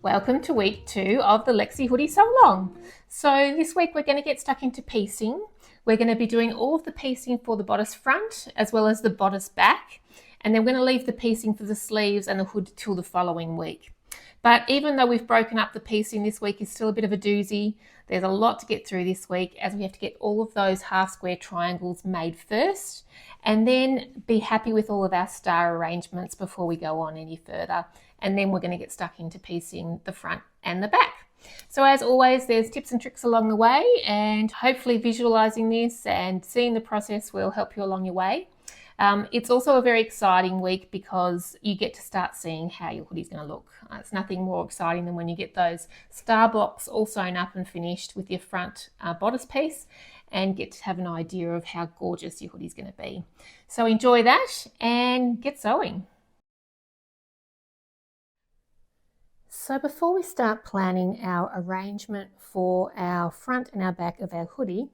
Welcome to week 2 of the Lexi Hoodie Sew Along. So this week we're going to get stuck into piecing. We're going to be doing all of the piecing for the bodice front as well as the bodice back, and then we're going to leave the piecing for the sleeves and the hood till the following week. But even though we've broken up the piecing, this week is still a bit of a doozy. There's a lot to get through this week as we have to get all of those half square triangles made first and then be happy with all of our star arrangements before we go on any further. And then we're going to get stuck into piecing the front and the back. So as always, there's tips and tricks along the way, and hopefully visualizing this and seeing the process will help you along your way. It's also a very exciting week because you get to start seeing how your hoodie's going to look. It's nothing more exciting than when you get those star blocks all sewn up and finished with your front bodice piece and get to have an idea of how gorgeous your hoodie's going to be. So enjoy that and get sewing. So before we start planning our arrangement for our front and our back of our hoodie,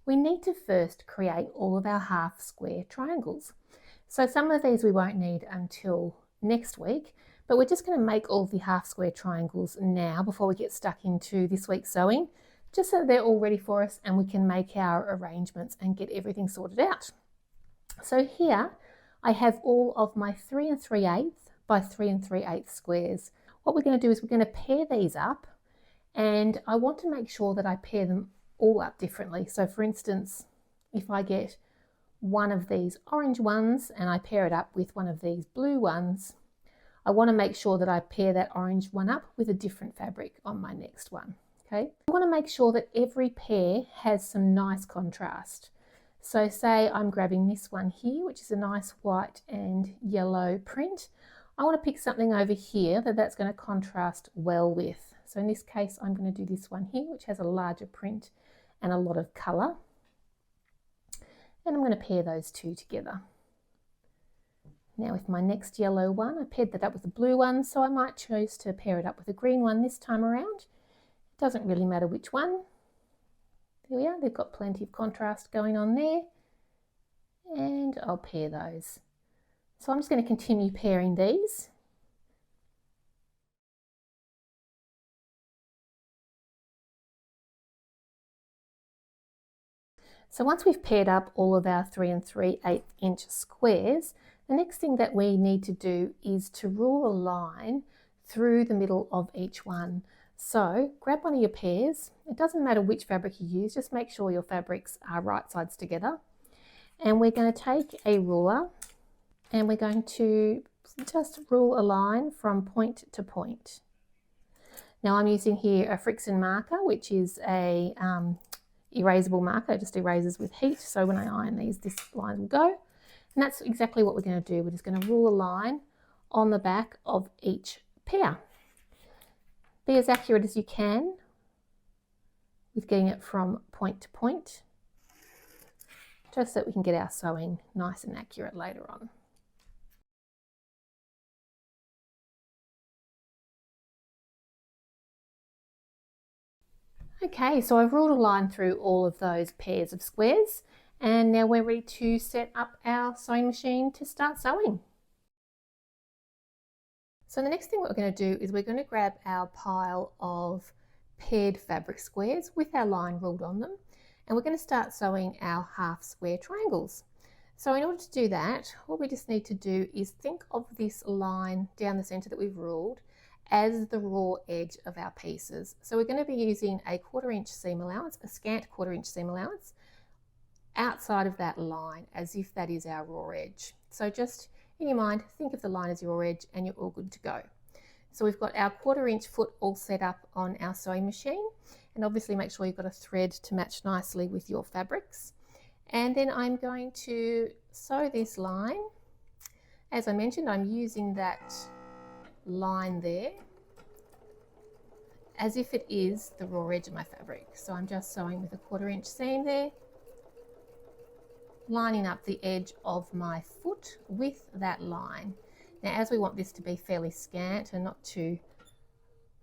we need to first create all of our half square triangles. So some of these we won't need until next week, but we're just going to make all the half square triangles now before we get stuck into this week's sewing, just so they're all ready for us and we can make our arrangements and get everything sorted out. So here I have all of my 3 3/8 by 3 3/8 squares. What we're going to do is we're going to pair these up, and I want to make sure that I pair them all up differently. So for instance, if I get one of these orange ones and I pair it up with one of these blue ones, I want to make sure that I pair that orange one up with a different fabric on my next one. Okay, I want to make sure that every pair has some nice contrast. So say I'm grabbing this one here, which is a nice white and yellow print. I want to pick something over here that's going to contrast well with. So in this case, I'm going to do this one here, which has a larger print and a lot of colour. And I'm going to pair those two together. Now with my next yellow one, I paired that up with the blue one, so I might choose to pair it up with a green one this time around. It doesn't really matter which one. There we are, they've got plenty of contrast going on there. And I'll pair those. So I'm just going to continue pairing these. So once we've paired up all of our 3 3/8 inch squares, the next thing that we need to do is to rule a line through the middle of each one. So grab one of your pairs. It doesn't matter which fabric you use, just make sure your fabrics are right sides together. And we're going to take a ruler and we're going to just rule a line from point to point. Now I'm using here a Friction marker, which is a erasable marker. It just erases with heat, so when I iron these, this line will go. And that's exactly what we're going to do. We're just going to rule a line on the back of each pair. Be as accurate as you can with getting it from point to point, just so that we can get our sewing nice and accurate later on. Okay, so I've ruled a line through all of those pairs of squares, and now we're ready to set up our sewing machine to start sewing. So the next thing what we're going to do is we're going to grab our pile of paired fabric squares with our line ruled on them, and we're going to start sewing our half square triangles. So in order to do that, what we just need to do is think of this line down the center that we've ruled as the raw edge of our pieces. So we're going to be using a 1/4 inch seam allowance, a scant 1/4 inch seam allowance, outside of that line as if that is our raw edge. So just in your mind, think of the line as your raw edge and you're all good to go. So we've got our 1/4 inch foot all set up on our sewing machine, and obviously make sure you've got a thread to match nicely with your fabrics. And then I'm going to sew this line. As I mentioned, I'm using that line there as if it is the raw edge of my fabric. So I'm just sewing with a 1/4 inch seam there, lining up the edge of my foot with that line. Now as we want this to be fairly scant and not too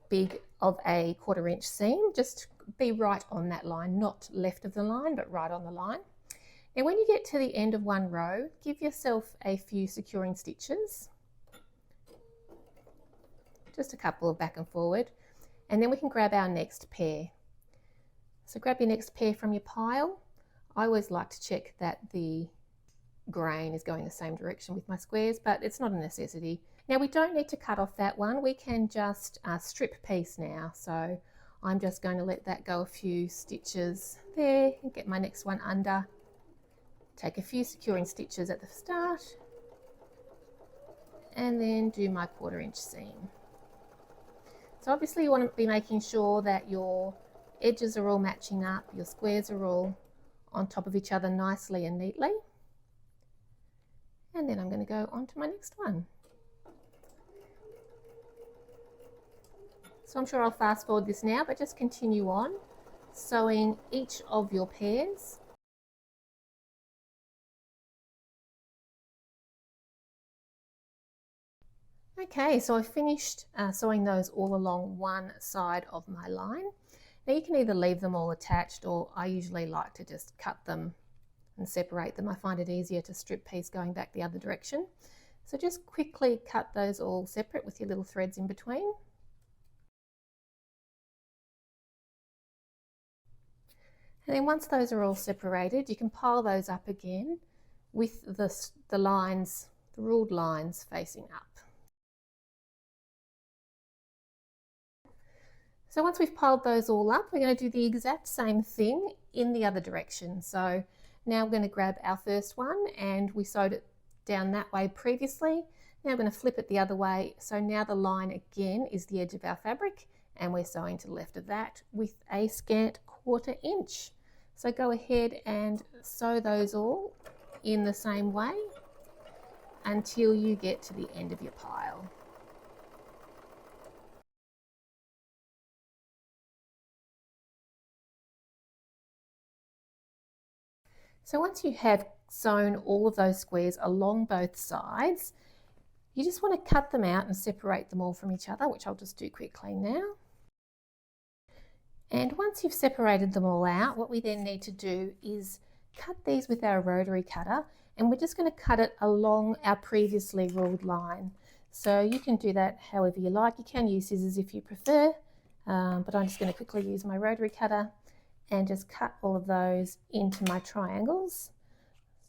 big of a 1/4 inch seam, just be right on that line, not left of the line but right on the line. Now when you get to the end of one row, give yourself a few securing stitches just a couple of back and forward, and then we can grab our next pair. So grab your next pair from your pile. I always like to check that the grain is going the same direction with my squares, but it's not a necessity. Now we don't need to cut off that one, we can just strip piece now. So I'm just going to let that go a few stitches there and get my next one under. Take a few securing stitches at the start and then do my 1/4 inch seam. So obviously you want to be making sure that your edges are all matching up, your squares are all on top of each other nicely and neatly. And then I'm going to go on to my next one. So I'm sure I'll fast forward this now, but just continue on sewing each of your pairs. Okay, so I've finished sewing those all along one side of my line. Now you can either leave them all attached, or I usually like to just cut them and separate them. I find it easier to strip piece going back the other direction. So just quickly cut those all separate with your little threads in between. And then once those are all separated, you can pile those up again with the lines, the ruled lines facing up. So once we've piled those all up, we're going to do the exact same thing in the other direction. So now we're going to grab our first one, and we sewed it down that way previously. Now we're going to flip it the other way. So now the line again is the edge of our fabric, and we're sewing to the left of that with a scant 1/4 inch. So go ahead and sew those all in the same way until you get to the end of your pile. So once you have sewn all of those squares along both sides, you just want to cut them out and separate them all from each other, which I'll just do quickly now. And once you've separated them all out, what we then need to do is cut these with our rotary cutter, and we're just going to cut it along our previously ruled line. So you can do that however you like. You can use scissors if you prefer, but I'm just going to quickly use my rotary cutter and just cut all of those into my triangles.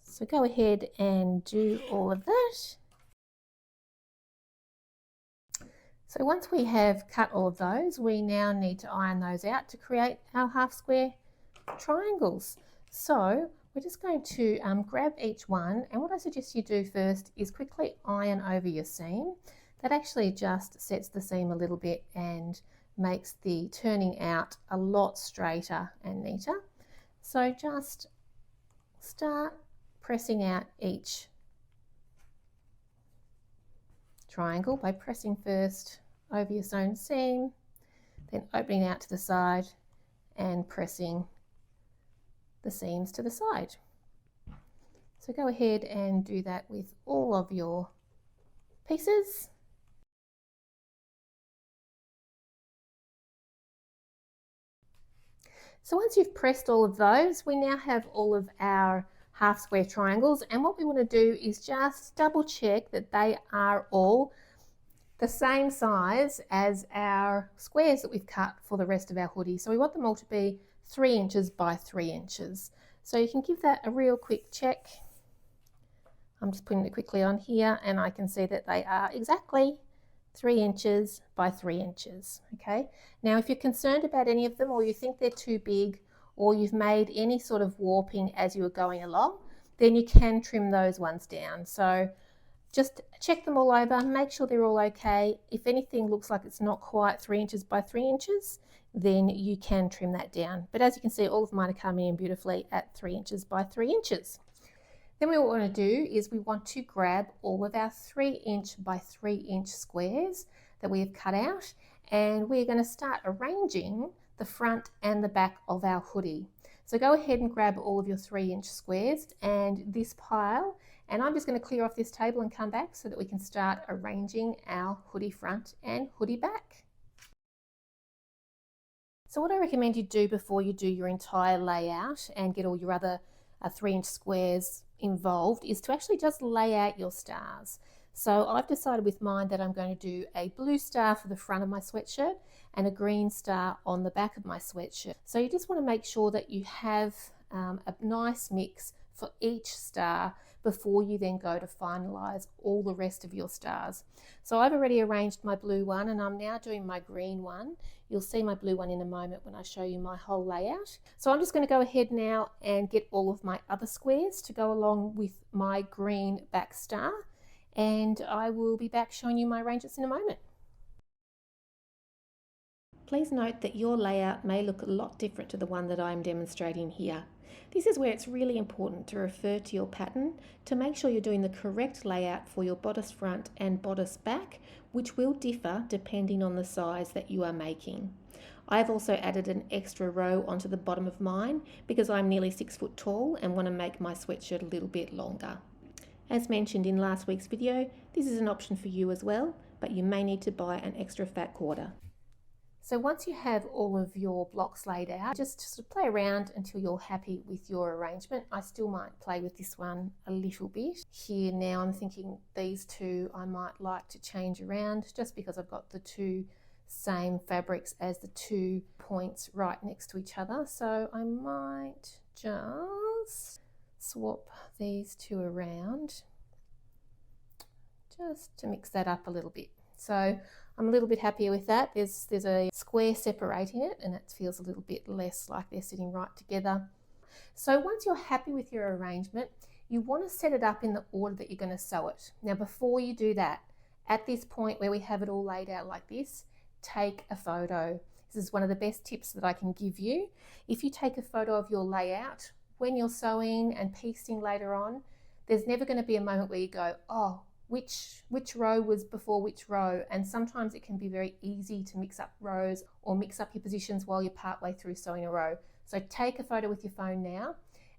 So go ahead and do all of that. So once we have cut all of those, we now need to iron those out to create our half square triangles. So we're just going to grab each one, and what I suggest you do first is quickly iron over your seam. That actually just sets the seam a little bit and makes the turning out a lot straighter and neater. So just start pressing out each triangle by pressing first over your sewn seam, then opening out to the side and pressing the seams to the side. So go ahead and do that with all of your pieces. So once you've pressed all of those, we now have all of our half square triangles, and what we want to do is just double check that they are all the same size as our squares that we've cut for the rest of our hoodie. So we want them all to be 3 inches by 3 inches. So you can give that a real quick check. I'm just putting it quickly on here, and I can see that they are exactly 3 inches by 3 inches. Okay, now if you're concerned about any of them, or you think they're too big, or you've made any sort of warping as you were going along, then you can trim those ones down. So just check them all over, make sure they're all okay. If anything looks like it's not quite 3 inches by 3 inches, then you can trim that down. But as you can see, all of mine are coming in beautifully at 3 inches by 3 inches. Then what we want to do is we want to grab all of our 3 inch by 3 inch squares that we have cut out, and we're going to start arranging the front and the back of our hoodie. So go ahead and grab all of your 3 inch squares and this pile, and I'm just going to clear off this table and come back so that we can start arranging our hoodie front and hoodie back. So what I recommend you do before you do your entire layout and get all your other 3 inch squares involved is to actually just lay out your stars. So I've decided with mine that I'm going to do a blue star for the front of my sweatshirt and a green star on the back of my sweatshirt. So you just want to make sure that you have a nice mix for each star before you then go to finalize all the rest of your stars. So I've already arranged my blue one and I'm now doing my green one. You'll see my blue one in a moment when I show you my whole layout. So I'm just going to go ahead now and get all of my other squares to go along with my green back star, and I will be back showing you my arrangements in a moment. Please note that your layout may look a lot different to the one that I'm demonstrating here. This is where it's really important to refer to your pattern to make sure you're doing the correct layout for your bodice front and bodice back, which will differ depending on the size that you are making. I've also added an extra row onto the bottom of mine because I'm nearly 6 foot tall and want to make my sweatshirt a little bit longer. As mentioned in last week's video, this is an option for you as well, but you may need to buy an extra fat quarter. So once you have all of your blocks laid out, just sort of play around until you're happy with your arrangement. I still might play with this one a little bit. Here now I'm thinking these two I might like to change around just because I've got the two same fabrics as the 2 points right next to each other. So I might just swap these two around just to mix that up a little bit. So I'm a little bit happier with that. There's a square separating it and it feels a little bit less like they're sitting right together. So once you're happy with your arrangement, you want to set it up in the order that you're going to sew it. Now before you do that, at this point where we have it all laid out like this, take a photo. This is one of the best tips that I can give you. If you take a photo of your layout, when you're sewing and piecing later on, there's never going to be a moment where you go, oh, which row was before which row, and sometimes it can be very easy to mix up rows or mix up your positions while you're partway through sewing a row. So take a photo with your phone now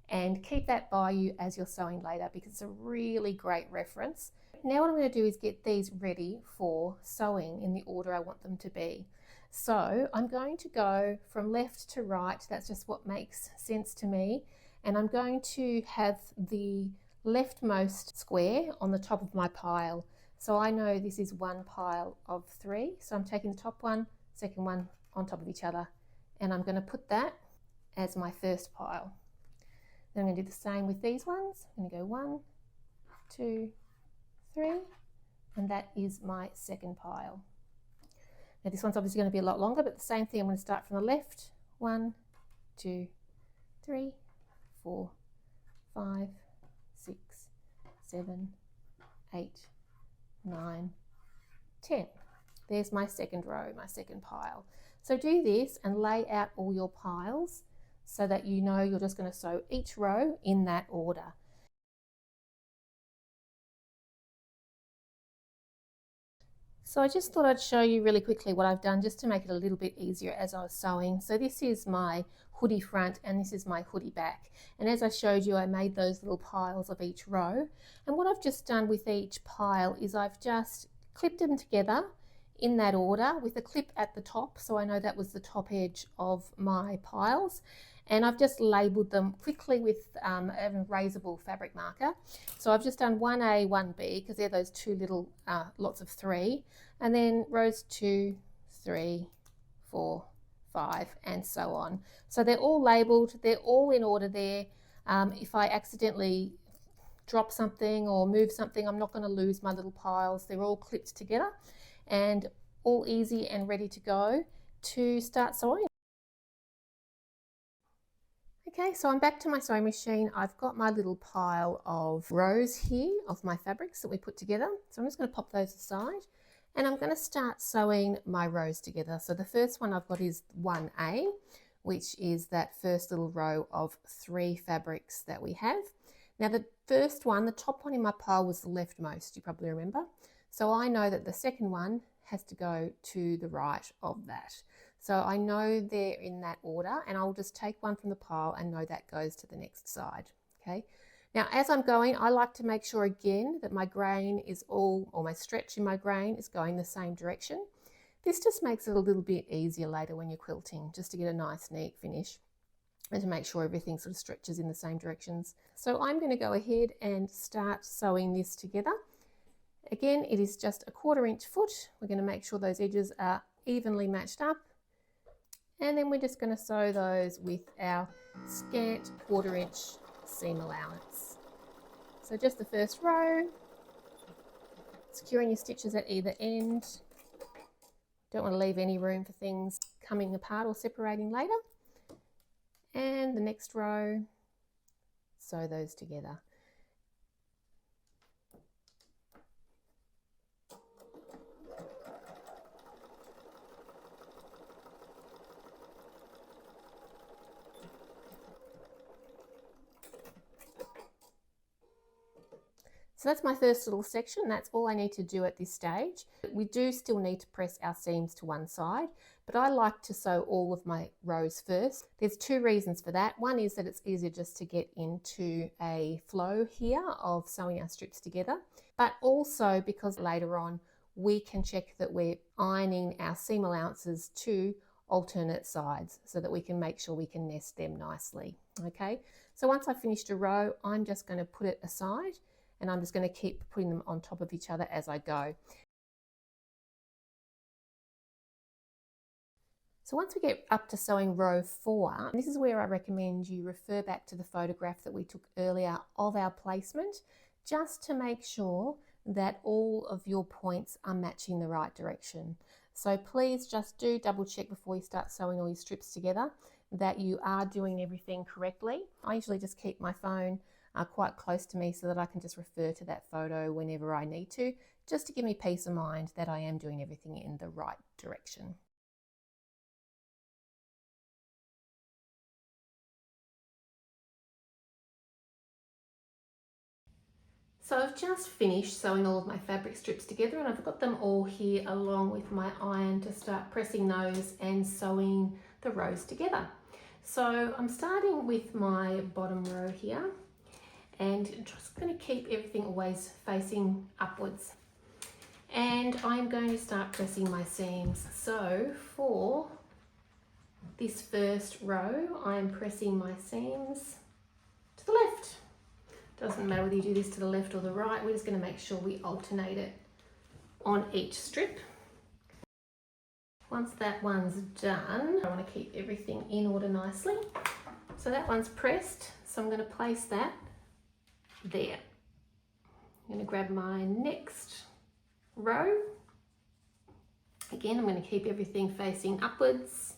and keep that by you as you're sewing later because it's a really great reference. Now what I'm going to do is get these ready for sewing in the order I want them to be. So I'm going to go from left to right, that's just what makes sense to me, and I'm going to have the leftmost square on the top of my pile. So I know this is one pile of 3. So I'm taking the top one, second one on top of each other, and I'm going to put that as my first pile. Then I'm going to do the same with these ones. I'm going to go 1, 2, 3, and that is my second pile. Now this one's obviously going to be a lot longer, but the same thing, I'm going to start from the left. 1, 2, 3, 4, 5, 6, 7, 8, 9, 10. There's my second row, my second pile. So do this and lay out all your piles so that you know you're just going to sew each row in that order. So I just thought I'd show you really quickly what I've done just to make it a little bit easier as I was sewing. So this is my hoodie front and this is my hoodie back. And as I showed you, I made those little piles of each row. And what I've just done with each pile is I've just clipped them together in that order with a clip at the top. So I know that was the top edge of my piles. And I've just labelled them quickly with an erasable fabric marker. So I've just done 1A, 1B because they're those two little lots of 3, and then rows 2, 3, 4, 5, and so on. So they're all labelled, they're all in order there. If I accidentally drop something or move something, I'm not going to lose my little piles. They're all clipped together and all easy and ready to go to start sewing. Okay, so I'm back to my sewing machine. I've got my little pile of rows here of my fabrics that we put together. So I'm just going to pop those aside and I'm going to start sewing my rows together. So the first one I've got is 1A, which is that first little row of 3 fabrics that we have. Now the first one, the top one in my pile was the leftmost, you probably remember. So I know that the second one has to go to the right of that. So I know they're in that order and I'll just take one from the pile and know that goes to the next side. Okay. Now as I'm going, I like to make sure again that my grain is all, or my stretch in my grain is going the same direction. This just makes it a little bit easier later when you're quilting, just to get a nice neat finish and to make sure everything sort of stretches in the same directions. So I'm going to go ahead and start sewing this together. Again, it is just a 1/4 inch foot. We're going to make sure those edges are evenly matched up. And then we're just going to sew those with our scant 1/4 inch seam allowance. So just the first row, securing your stitches at either end. Don't want to leave any room for things coming apart or separating later. And the next row, sew those together. So that's my first little section. That's all I need to do at this stage. We do still need to press our seams to one side, but I like to sew all of my rows first. There's 2 reasons for that. One is that it's easier just to get into a flow here of sewing our strips together, but also because later on we can check that we're ironing our seam allowances to alternate sides so that we can make sure we can nest them nicely. Okay, so once I've finished a row, I'm just going to put it aside, and I'm just going to keep putting them on top of each other as I go. So once we get up to sewing row 4, this is where I recommend you refer back to the photograph that we took earlier of our placement, just to make sure that all of your points are matching the right direction. So please just do double check before you start sewing all your strips together that you are doing everything correctly. I usually just keep my phone quite close to me so that I can just refer to that photo whenever I need to, just to give me peace of mind that I am doing everything in the right direction. So I've just finished sewing all of my fabric strips together, and I've got them all here along with my iron to start pressing those and sewing the rows together. So I'm starting with my bottom row here, and I'm just going to keep everything always facing upwards. And I'm going to start pressing my seams. So for this first row, I'm pressing my seams to the left. Doesn't matter whether you do this to the left or the right, we're just going to make sure we alternate it on each strip. Once that one's done, I want to keep everything in order nicely. So that one's pressed, so I'm going to place that there. I'm going to grab my next row. Again, I'm going to keep everything facing upwards,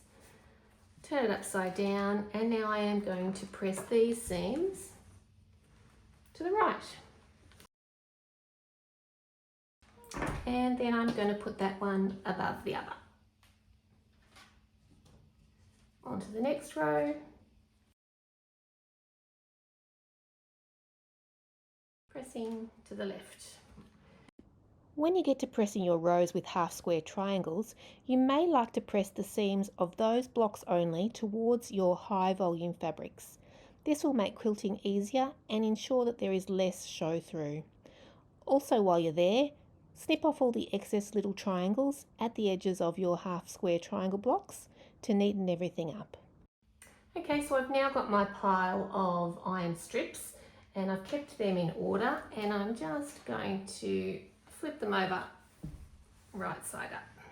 turn it upside down, and now I am going to press these seams to the right. And then I'm going to put that one above the other. Onto the next row. Pressing to the left. When you get to pressing your rows with half square triangles, you may like to press the seams of those blocks only towards your high volume fabrics. This will make quilting easier and ensure that there is less show through. Also, while you're there, snip off all the excess little triangles at the edges of your half square triangle blocks to neaten everything up. Okay, so I've now got my pile of iron strips and I've kept them in order, and I'm just going to flip them over right side up.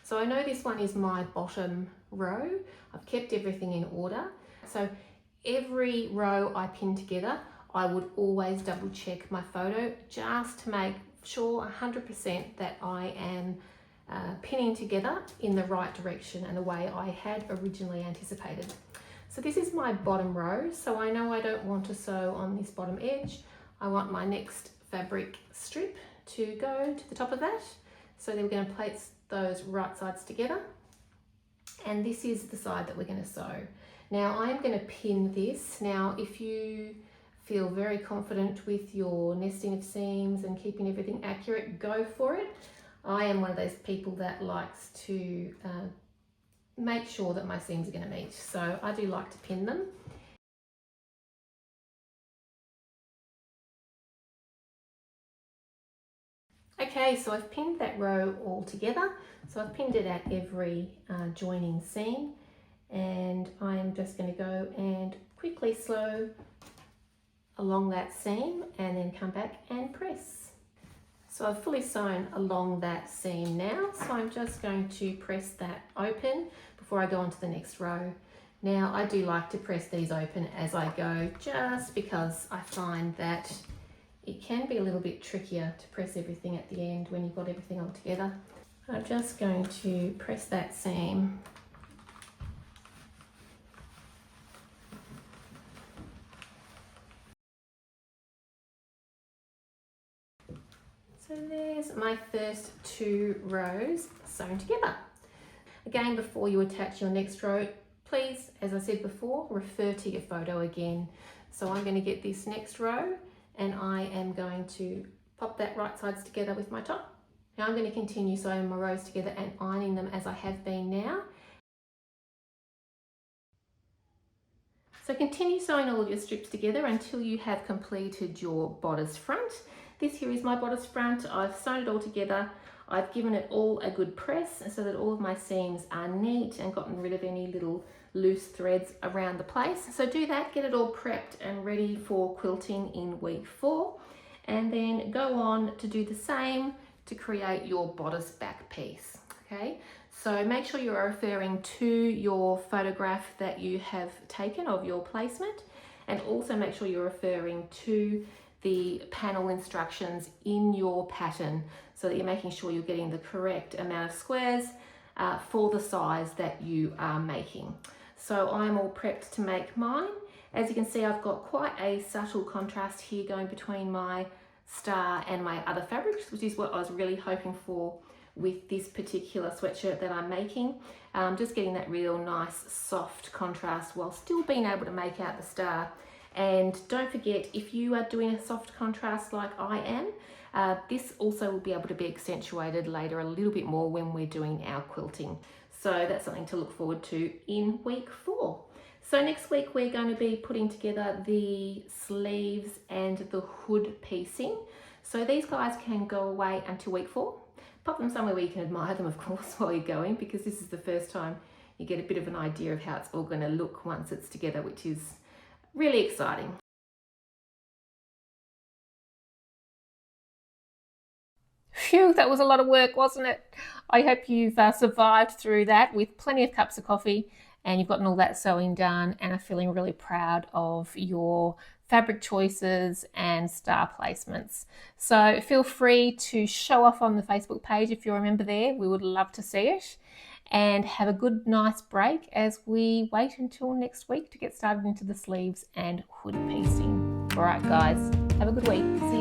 So I know this one is my bottom row. I've kept everything in order. So every row I pin together, I would always double check my photo just to make sure 100% that I am pinning together in the right direction and the way I had originally anticipated. So this is my bottom row, so I know I don't want to sew on this bottom edge. I want my next fabric strip to go to the top of that. So then we're going to place those right sides together, and this is the side that we're going to sew. Now I'm going to pin this. Now if you feel very confident with your nesting of seams and keeping everything accurate, go for it. I am one of those people that likes to make sure that my seams are going to meet, so I do like to pin them. Okay, so I've pinned that row all together. So I've pinned it at every joining seam, and I am just going to go and quickly sew along that seam and then come back and press. So So I've fully sewn along that seam now, so I'm just going to press that open before I go on to the next row. Now I do like to press these open as I go, just because I find that it can be a little bit trickier to press everything at the end when you've got everything all together. I'm just going to press that seam. So there's my first 2 rows sewn together. Again, before you attach your next row, please, as I said before, refer to your photo again. So I'm going to get this next row and I am going to pop that right sides together with my top. Now I'm going to continue sewing my rows together and ironing them as I have been now. So continue sewing all of your strips together until you have completed your bodice front. This here is my bodice front. I've sewn it all together. I've given it all a good press so that all of my seams are neat and gotten rid of any little loose threads around the place. So do that, get it all prepped and ready for quilting in week 4. And then go on to do the same to create your bodice back piece, okay? So make sure you're referring to your photograph that you have taken of your placement, and also make sure you're referring to the panel instructions in your pattern so that you're making sure you're getting the correct amount of squares for the size that you are making. So I'm all prepped to make mine. As you can see, I've got quite a subtle contrast here going between my star and my other fabrics, which is what I was really hoping for with this particular sweatshirt that I'm making. Just getting that real nice soft contrast while still being able to make out the star. And don't forget, if you are doing a soft contrast like I am, this also will be able to be accentuated later a little bit more when we're doing our quilting. So that's something to look forward to in week 4. So next week we're going to be putting together the sleeves and the hood piecing. So these guys can go away until week 4. Pop them somewhere where you can admire them, of course, while you're going, because this is the first time you get a bit of an idea of how it's all going to look once it's together, which is really exciting. Phew, that was a lot of work, wasn't it? I hope you've survived through that with plenty of cups of coffee and you've gotten all that sewing done and are feeling really proud of your fabric choices and star placements. So feel free to show off on the Facebook page if you're a member there. We would love to see it. And have a good, nice break as we wait until next week to get started into the sleeves and hood piecing. All right, guys, have a good week.